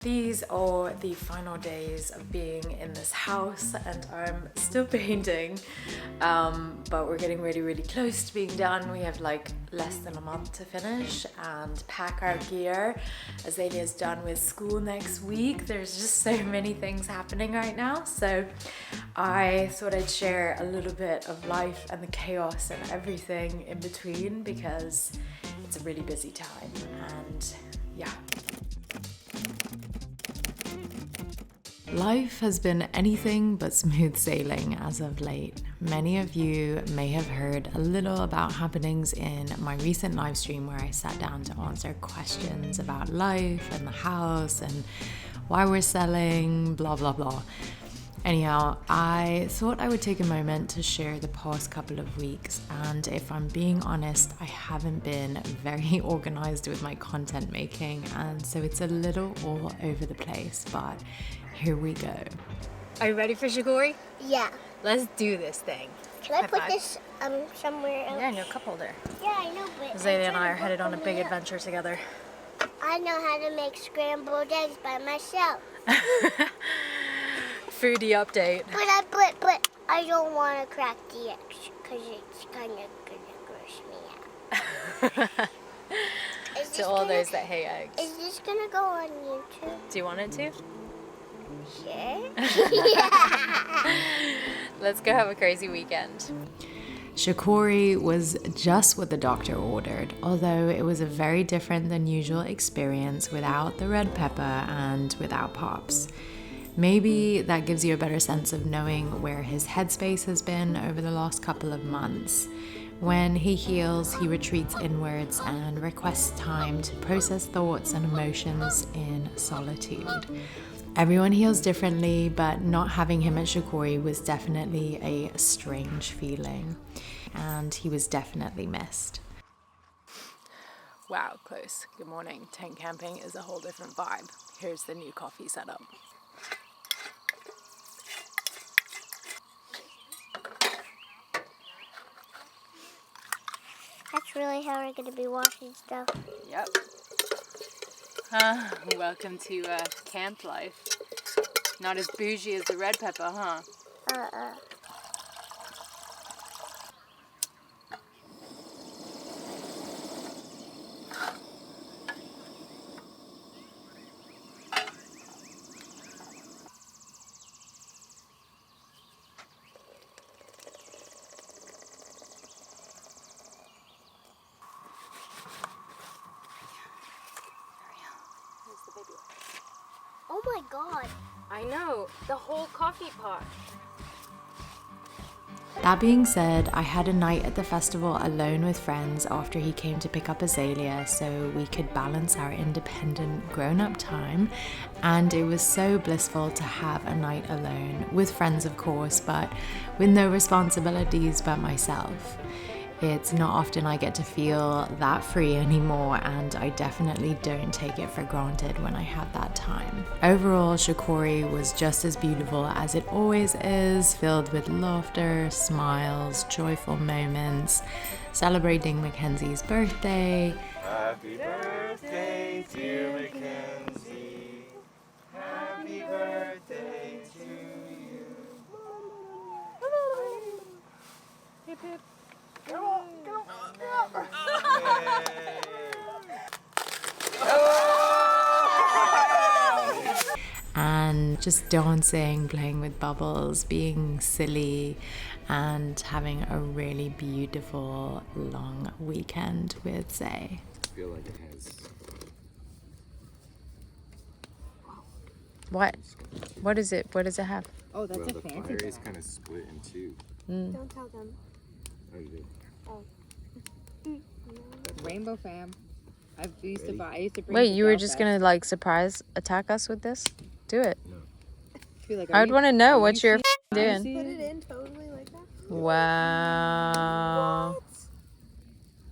These are the final days of being in this house and I'm still painting, but we're getting really close to being done. We have like less than a month to finish and pack our gear. Azalea's done with school next week. There's just so many things happening right now, so I thought I'd share a little bit of life and the chaos and everything in between because it's a really busy time and yeah. Life has been anything but smooth sailing as of late. Many of you may have heard a little about happenings in my recent live stream where I sat down to answer questions about life and the house and why we're selling, blah blah blah. Anyhow, I thought I would take a moment to share the past couple of weeks, and if I'm being honest, I haven't been very organized with my content making, and so it's a little all over the place, but here we go. Are you ready for Shorooi? Yeah. Let's do this thing. Can I put this somewhere else? Yeah, in your cup holder. Yeah, I know, but Azalea and I are headed on a big adventure together. I know how to make scrambled eggs by myself. Foodie update. But I don't want to crack the eggs because it's kind of gonna gross me out. To all those that hate eggs. Is this gonna go on YouTube? Do you want it to? Sure. Let's go have a crazy weekend. Shorooi was just what the doctor ordered, although it was a very different than usual experience without the red pepper and without pops. Maybe that gives you a better sense of knowing where his headspace has been over the last couple of months. When he heals, he retreats inwards and requests time to process thoughts and emotions in solitude. Everyone heals differently, but not having him at Shorooi was definitely a strange feeling, and he was definitely missed. Wow, close. Good morning. Tent camping is a whole different vibe. Here's the new coffee setup. That's really how we're gonna be washing stuff. Yep. Welcome to camp life. Not as bougie as the red pepper, huh? Oh my god. I know, the whole coffee pot. That being said, I had a night at the festival alone with friends after he came to pick up Azalea so we could balance our independent grown-up time, and it was so blissful to have a night alone, with friends of course, but with no responsibilities but myself. It's not often I get to feel that free anymore, and I definitely don't take it for granted when I have that time. Overall, Shorooi was just as beautiful as it always is, filled with laughter, smiles, joyful moments, celebrating Mackenzie's birthday. Happy birthday, dear Mackenzie. Happy birthday to you. Hip hip. And just dancing, playing with bubbles, being silly, and having a really beautiful long weekend with Zay. I feel like it has. What? What is it? What does it have? Oh, that's Well, a the fancy fire is one. kind of split in two. Don't tell them. Oh, you did? Rainbow fam. I used to bring Wait, it to you were Belfast. just gonna like surprise attack us with this? Do it. Feel like, I would want to know are what you you're doing. serious? Put it in totally like that. Wow.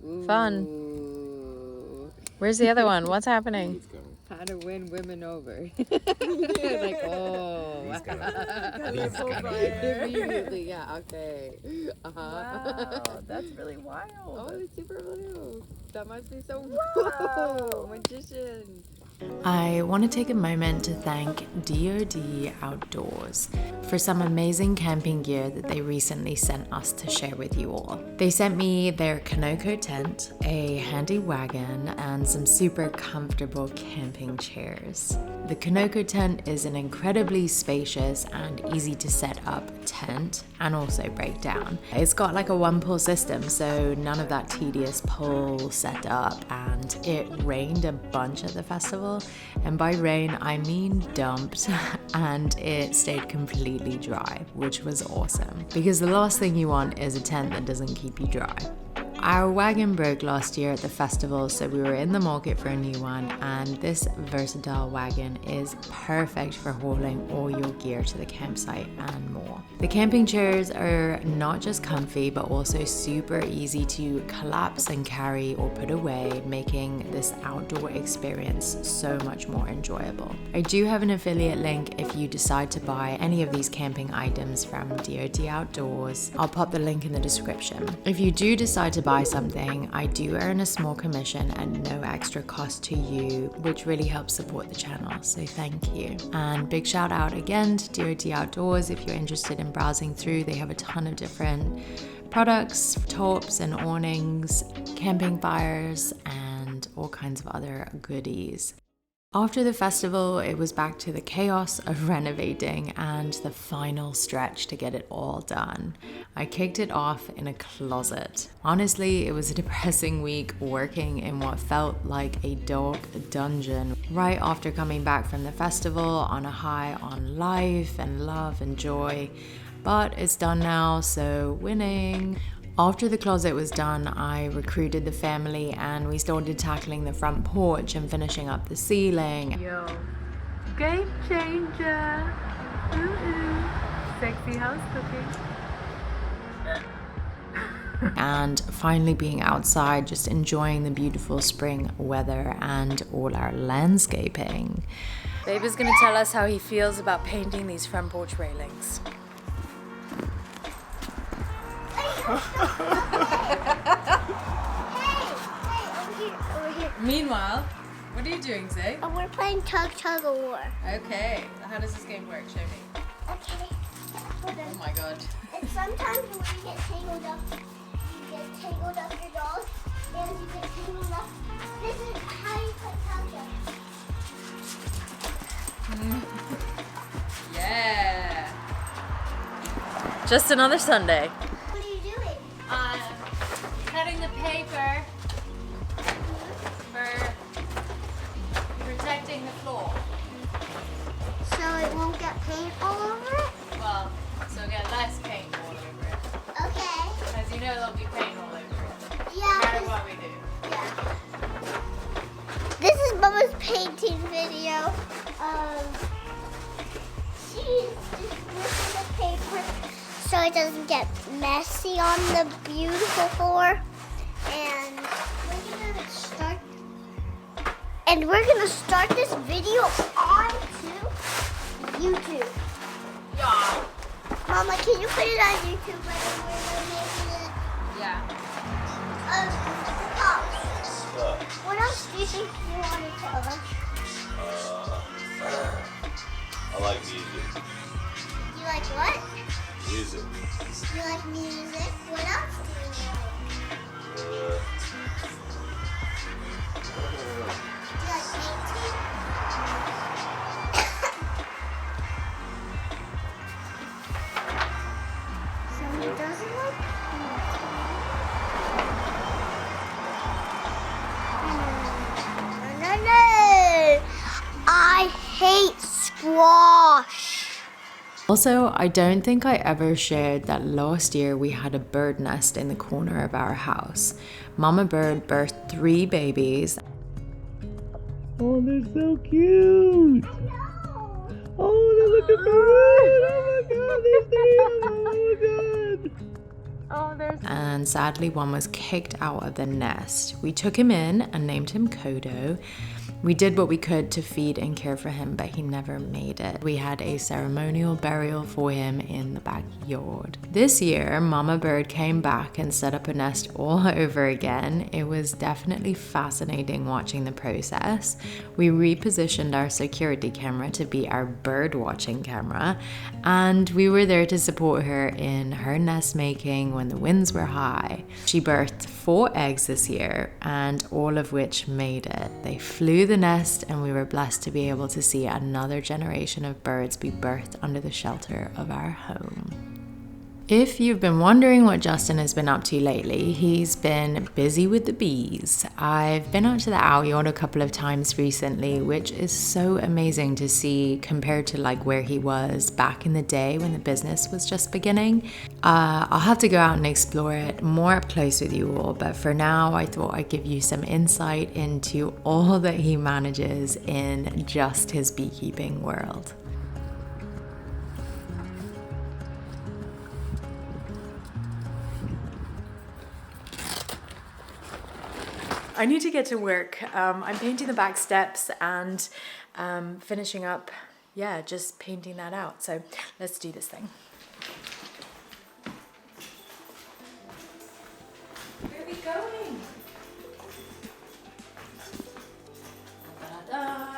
Ooh. Fun. Where's the other one? What's happening? He's coming. How to win women over. Like, oh. He's coming. He's coming. Immediately, yeah, okay. Wow, that's really wild. Oh, it's super blue. That must be so Wow. Magician. I want to take a moment to thank DoD Outdoors for some amazing camping gear that they recently sent us to share with you all. They sent me their Kanoko tent, a handy wagon, and some super comfortable camping chairs. The Kanoko tent is an incredibly spacious and easy to set up tent and also break down. It's got like a one pull system, so none of that tedious pull setup, and it rained a bunch at the festival. And by rain, I mean dumped, and it stayed completely dry, which was awesome. Because the last thing you want is a tent that doesn't keep you dry. Our wagon broke last year at the festival, so we were in the market for a new one, and this versatile wagon is perfect for hauling all your gear to the campsite and more. The camping chairs are not just comfy, but also super easy to collapse and carry or put away, making this outdoor experience so much more enjoyable. I do have an affiliate link if you decide to buy any of these camping items from DoD Outdoors. I'll pop the link in the description. If you do decide to buy something, I do earn a small commission at no extra cost to you, which really helps support the channel, so thank you. And big shout out again to DoD Outdoors. If you're interested in browsing through, they have a ton of different products, tarps and awnings, camping fires, and all kinds of other goodies. After the festival, it was back to the chaos of renovating and the final stretch to get it all done. I kicked it off in a closet. Honestly, it was a depressing week working in what felt like a dark dungeon right after coming back from the festival on a high on life and love and joy. But it's done now, so winning. After the closet was done, I recruited the family and we started tackling the front porch and finishing up the ceiling. Yo, game changer. Ooh, sexy house cooking. And finally being outside, just enjoying the beautiful spring weather and all our landscaping. Babe is gonna tell us how he feels about painting these front porch railings. Over here. Meanwhile, what are you doing, Zay? Oh, we're playing tug of war. Okay, how does this game work? Show me. Okay. Hold Oh on. my god. And sometimes when you get tangled up your dolls, and you get tangled up. This is how you play tug. Yeah. Just another Sunday. What are you doing? Cutting the paper for protecting the floor. So it won't get paint all over it? Well, so get less paint all over it. Okay. Because you know there'll be paint all over it. Yeah. No matter what we do. Yeah. This is Mama's painting video. She's just ripping the paper so it doesn't get messy on the beautiful floor. And we're gonna start this video onto YouTube. Yeah. Mama, can you put it on YouTube when we're making it? Yeah. Stop. What else do you think you want to tell us? I like music. You like what? Music. You like music? What else do you like? Do you like painting? So he doesn't like painting. No. I hate squash. Also, I don't think I ever shared that last year we had a bird nest in the corner of our house. Mama bird birthed 3 babies. Oh, they're so cute. Oh, they're looking for food. Oh my god, there's 3 of them. Oh my god. And sadly, one was kicked out of the nest. We took him in and named him Kodo. We did what we could to feed and care for him, but he never made it. We had a ceremonial burial for him in the backyard. This year, Mama Bird came back and set up a nest all over again. It was definitely fascinating watching the process. We repositioned our security camera to be our bird watching camera, and we were there to support her in her nest making when the winds were high. She birthed 4 eggs this year, and all of which made it. They flew the nest, and we were blessed to be able to see another generation of birds be birthed under the shelter of our home. If you've been wondering what Justin has been up to lately, he's been busy with the bees. I've been out to the owl yard a couple of times recently, which is so amazing to see compared to like where he was back in the day when the business was just beginning. I'll have to go out and explore it more up close with you all, but for now I thought I'd give you some insight into all that he manages in just his beekeeping world. I need to get to work. I'm painting the back steps and finishing up, just painting that out. So let's do this thing. Where are we going? Da-da-da.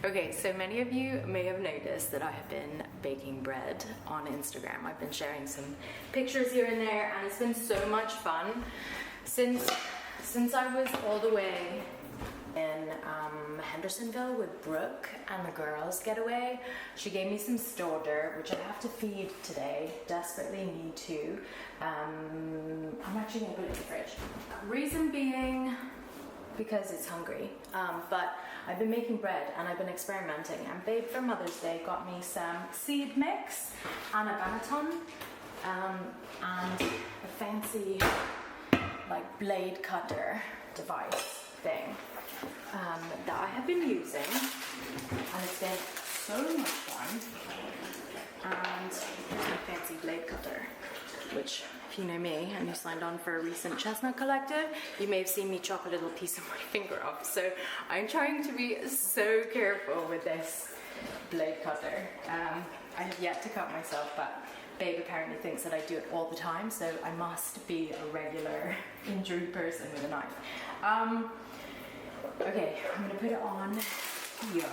Okay, so many of you may have noticed that I have been baking bread on Instagram. I've been sharing some pictures here and there, and it's been so much fun. Since I was all the way in Hendersonville with Brooke and the girls getaway, she gave me some store dirt, which I have to feed today. Desperately need to. I'm actually gonna put it in the fridge. Reason being, because it's hungry, but I've been making bread and I've been experimenting, and Babe for Mother's Day got me some seed mix and a banneton and a fancy like blade cutter device thing that I have been using, and it's been so much fun. And here's my fancy blade cutter, which, if you know me and you signed on for a recent chestnut collective, you may have seen me chop a little piece of my finger off. So I'm trying to be so careful with this blade cutter. I have yet to cut myself, but Babe apparently thinks that I do it all the time, so I must be a regular injured person with a knife. Okay, I'm gonna put it on here.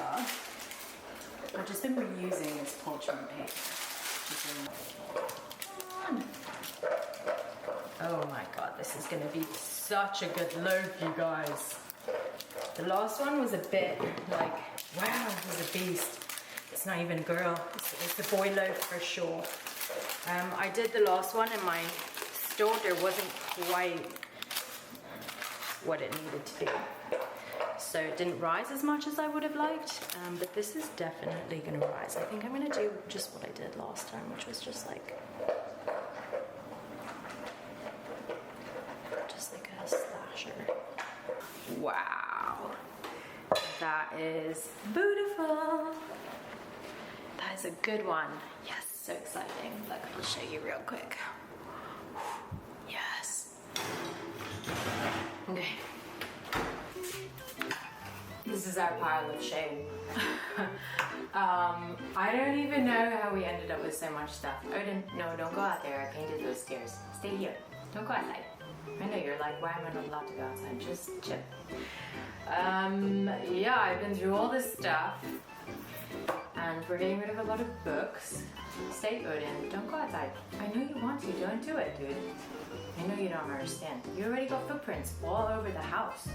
I've just been reusing this parchment paper. Oh my god, this is gonna be such a good loaf, you guys. The last one was a bit like, wow, it was a beast. It's not even a girl, it's the boy loaf for sure. I did the last one and my starter wasn't quite what it needed to be. So it didn't rise as much as I would have liked, but this is definitely going to rise. I think I'm going to do just what I did last time, which was just like a slasher. Wow, that is beautiful. That is a good one. Yes, so exciting. Look, I'll show you real quick. Yes. Okay. This is our pile of shame. I don't even know how we ended up with so much stuff. No, don't go out there. I painted those stairs. Stay here. Don't go outside. I know you're like, why am I not allowed to go outside? Just chill. Yeah, I've been through all this stuff. And we're getting rid of a lot of books. Stay Odin. Don't go outside. I know you want to. Don't do it, dude. I know you don't understand. You already got footprints all over the house.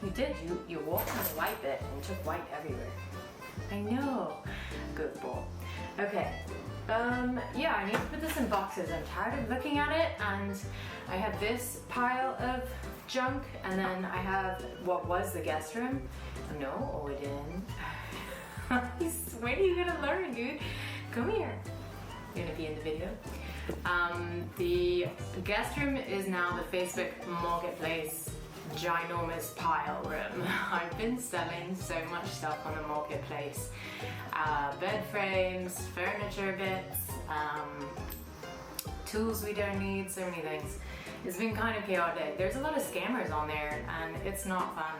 You did. You walked on the white bit and took white everywhere. I know. Good boy. Okay. Yeah, I need to put this in boxes. I'm tired of looking at it, and I have this pile of junk, and then I have what was the guest room. No, I didn't. When are you gonna learn, dude? Come here. You're gonna be in the video. The guest room is now the Facebook Marketplace ginormous pile room. I've been selling so much stuff on the marketplace. Bed frames, furniture bits, tools we don't need, so many things. It's been kind of chaotic. There's a lot of scammers on there and it's not fun,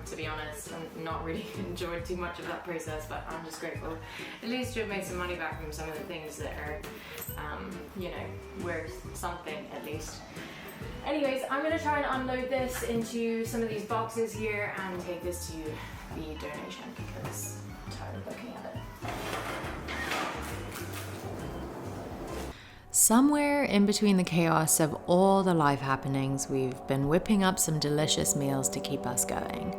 to be honest. I'm not really enjoyed too much of that process, but I'm just grateful. At least you've made some money back from some of the things that are, you know, worth something at least. Anyways, I'm gonna try and unload this into some of these boxes here and take this to the donation because I'm tired of looking at it. Somewhere in between the chaos of all the life happenings, we've been whipping up some delicious meals to keep us going.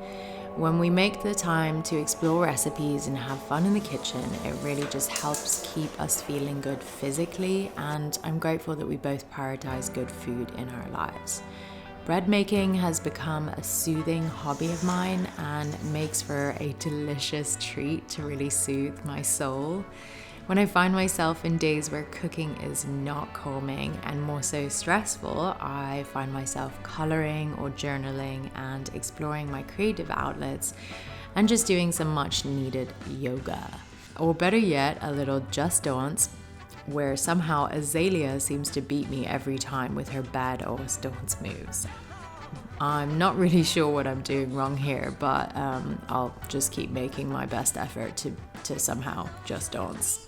When we make the time to explore recipes and have fun in the kitchen, it really just helps keep us feeling good physically, and I'm grateful that we both prioritize good food in our lives. Bread making has become a soothing hobby of mine and makes for a delicious treat to really soothe my soul. When I find myself in days where cooking is not calming and more so stressful, I find myself coloring or journaling and exploring my creative outlets and just doing some much needed yoga. Or better yet, a little just dance, where somehow Azalea seems to beat me every time with her badass dance moves. I'm not really sure what I'm doing wrong here, but I'll just keep making my best effort to somehow just dance.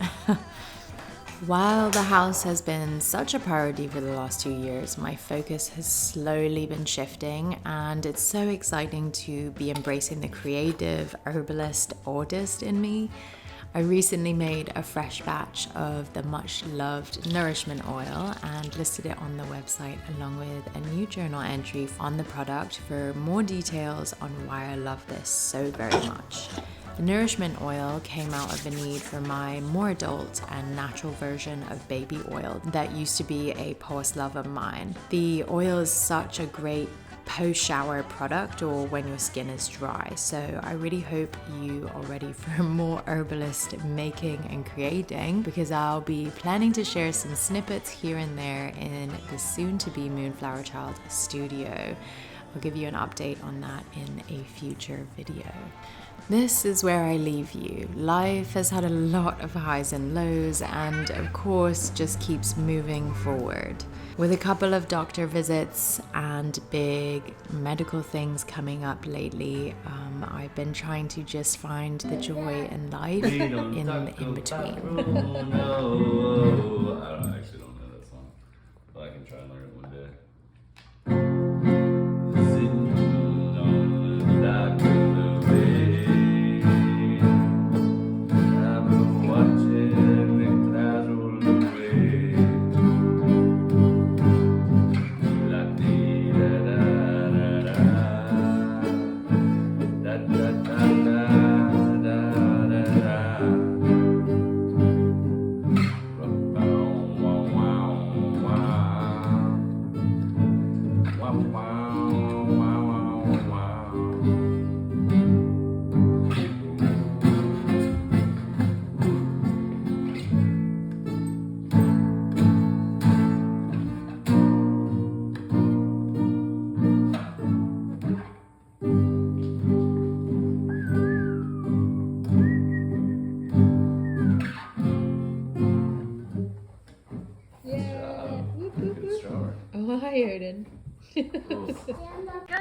While the house has been such a priority for the last 2 years, my focus has slowly been shifting, and it's so exciting to be embracing the creative herbalist artist in me. I recently made a fresh batch of the much loved nourishment oil and listed it on the website along with a new journal entry on the product for more details on why I love this so very much. The nourishment oil came out of a need for my more adult and natural version of baby oil that used to be a past love of mine. The oil is such a great post-shower product or when your skin is dry, so I really hope you are ready for more herbalist making and creating, because I'll be planning to share some snippets here and there in the soon-to-be Moonflower Child studio. I'll give you an update on that in a future video. This is where I leave you. Life has had a lot of highs and lows and of course just keeps moving forward. With a couple of doctor visits and big medical things coming up lately, I've been trying to just find the joy in life in the in-between. I actually don't know that song, but I can try and learn it one day. Sitting on the dock of the bay, I've been watching the clouds roll away. La dee da da da da, da da da da da da.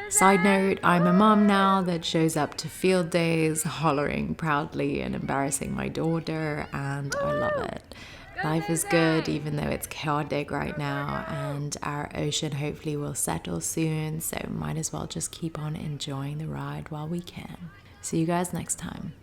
Side note, I'm a mom now that shows up to field days, hollering proudly and embarrassing my daughter, and I love it. Life is good even though it's chaotic right now, and our ocean hopefully will settle soon, so might as well just keep on enjoying the ride while we can. See you guys next time.